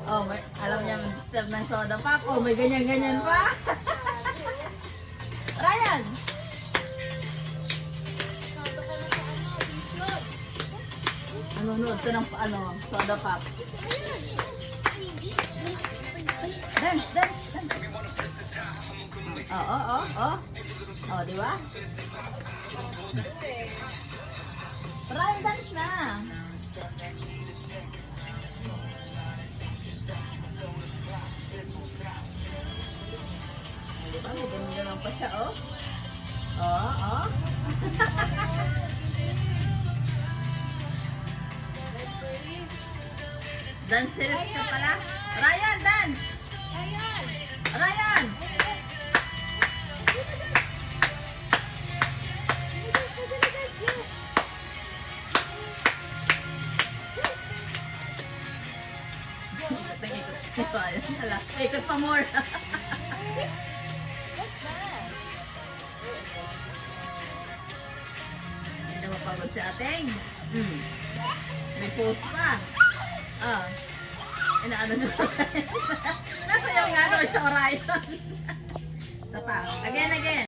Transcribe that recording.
Oh, may, alam niya mag-step ng soda pop. Oh, may ganyan-ganyan pa. Ryan! Nanonood ka ng soda pop. Dance, dance, dance. Oh, di ba? Ryan, dance na. Di ba? Ganun pa siya, oh. Oh. Dance series ka pala. Ryan, dance! Ryan! Ikot pa more. Hindi na mapagod si ating. May post pa. Inaano nyo. Nasa yung ano siya, Ryan. Isa pa. Again.